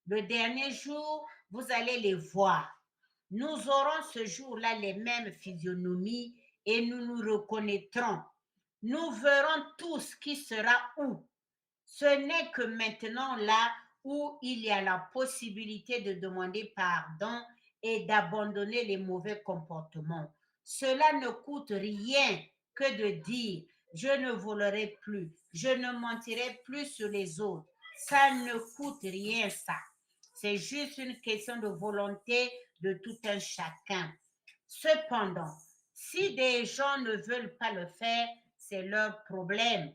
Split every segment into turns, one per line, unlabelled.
Le dernier jour, vous allez les voir. Nous aurons ce jour-là les mêmes physionomies et nous nous reconnaîtrons. Nous verrons tous qui sera où. Ce n'est que maintenant là où il y a la possibilité de demander pardon et d'abandonner les mauvais comportements. Cela ne coûte rien que de dire je ne volerai plus, je ne mentirai plus sur les autres. Ça ne coûte rien, ça. C'est juste une question de volonté de tout un chacun. Cependant, si des gens ne veulent pas le faire, c'est leur problème.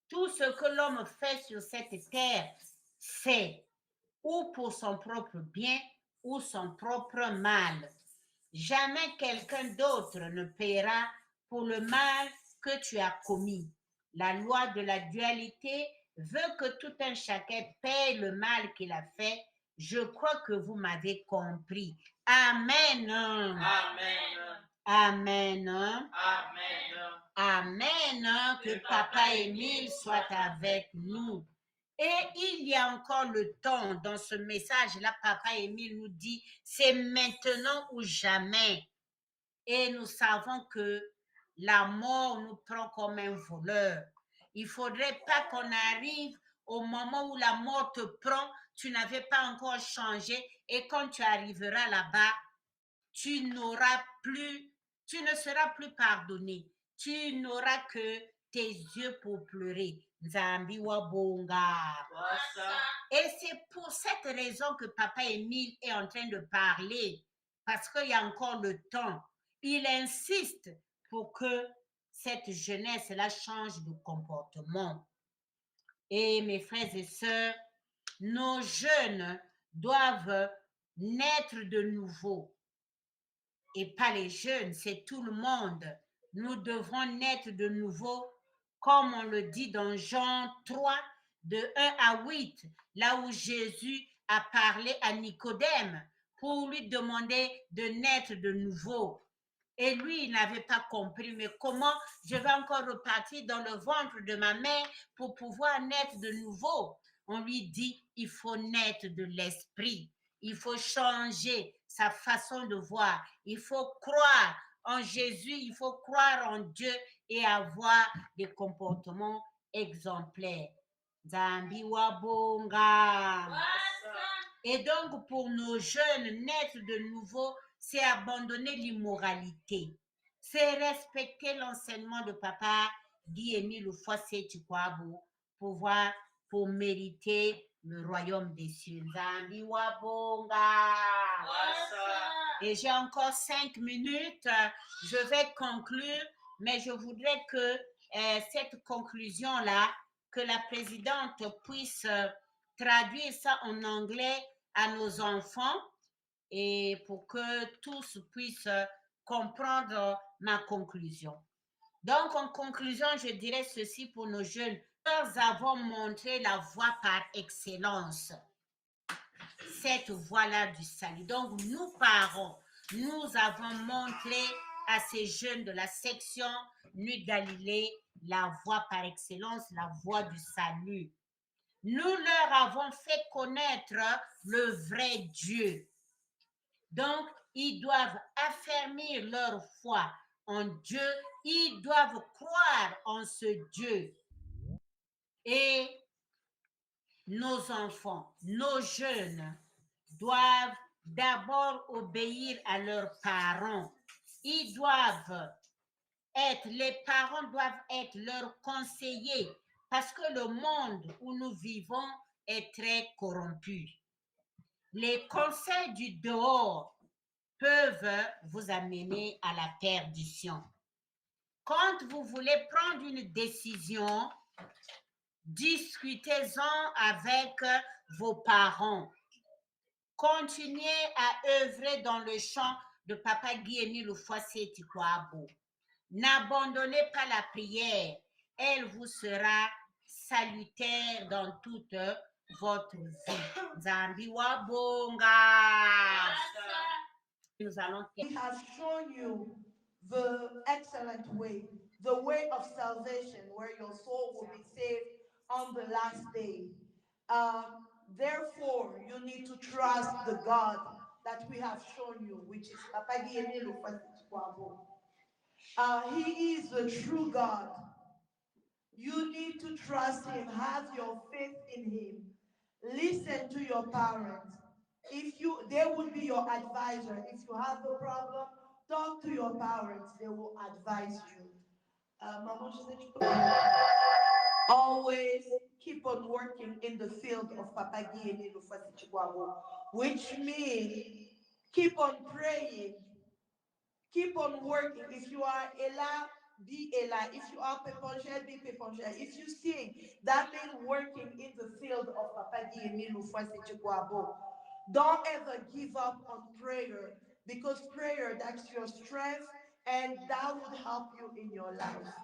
Tout ce que l'homme fait sur cette terre, c'est ou pour son propre bien ou son propre mal. Jamais quelqu'un d'autre ne paiera pour le mal que tu as commis. La loi de la dualité veut que tout un chacun paie le mal qu'il a fait. Je crois que vous m'avez compris. Amen.
Amen.
Amen.
Amen.
Amen. Que Papa Émile soit avec nous. Et il y a encore le temps dans ce message-là, Papa Émile nous dit, c'est maintenant ou jamais. Et nous savons que la mort nous prend comme un voleur. Il ne faudrait pas qu'on arrive au moment où la mort te prend, tu n'avais pas encore changé et quand tu arriveras là-bas, tu n'auras plus, tu ne seras plus pardonné. Tu n'auras que tes yeux pour pleurer. Nzambi wabonga. Et c'est pour cette raison que Papa Émile est en train de parler, parce qu'il y a encore le temps. Il insiste pour que cette jeunesse-là change de comportement. Et mes frères et sœurs, nos jeunes doivent naître de nouveau. Et pas les jeunes, c'est tout le monde. Nous devrons naître de nouveau, comme on le dit dans Jean 3, de 1 à 8, là où Jésus a parlé à Nicodème pour lui demander de naître de nouveau. Et lui, il n'avait pas compris, mais comment je vais encore repartir dans le ventre de ma mère pour pouvoir naître de nouveau? On lui dit, il faut naître de l'esprit. Il faut changer sa façon de voir. Il faut croire en Jésus, il faut croire en Dieu et avoir des comportements exemplaires. Zambi wabonga. Et donc, pour nos jeunes, naître de nouveau, c'est abandonner l'immoralité. C'est respecter l'enseignement de papa Guy-Émile Fossé Chikwabo pour mériter le royaume des cieux. Zambi wabonga. Et j'ai encore 5 minutes. Je vais conclure, mais je voudrais que cette conclusion-là, que la présidente puisse traduire ça en anglais à nos enfants et pour que tous puissent comprendre ma conclusion. Donc, en conclusion, je dirais ceci pour nos jeunes. Nous avons montré la voie par excellence. Cette voie-là du salut. Donc, nous, parents, nous avons montré à ces jeunes de la section Nuit Galilée la voie par excellence, la voie du salut. Nous leur avons fait connaître le vrai Dieu. Donc, ils doivent affermir leur foi en Dieu. Ils doivent croire en ce Dieu. Et nos enfants, nos jeunes doivent d'abord obéir à leurs parents. Les parents doivent être leurs conseillers parce que le monde où nous vivons est très corrompu. Les conseils du dehors peuvent vous amener à la perdition. Quand vous voulez prendre une décision, discutez-en avec vos parents. Continuez à œuvrer dans le champ de Papa Guy-Émile Fossé Tikwabo. N'abandonnez pas la prière. Elle vous sera salutaire dans toute votre vie. Zambi wabonga. Nous allons.
He has shown you the excellent way, the way of salvation, where your soul will be saved on the last day. Therefore, you need to trust the God that we have shown you, which is Papa Guillemot Lufasichikwabo. He is the true God. You need to trust him, have your faith in him. Listen to your parents. If you they will be your advisor. If you have a problem, talk to your parents. They will advise you. Maman, je sais, tu peux- Always keep on working in the field of Papa Guillemot Lufasichikwabo, which means keep on praying. Keep on working. If you are Ella, be Ella. If you are Pepongel, be Pepongel. If you sing, that means working in the field of Papa Guillemot Lufasichikwabo. Don't ever give up on prayer, because prayer, that's your strength, and that would help you in your life.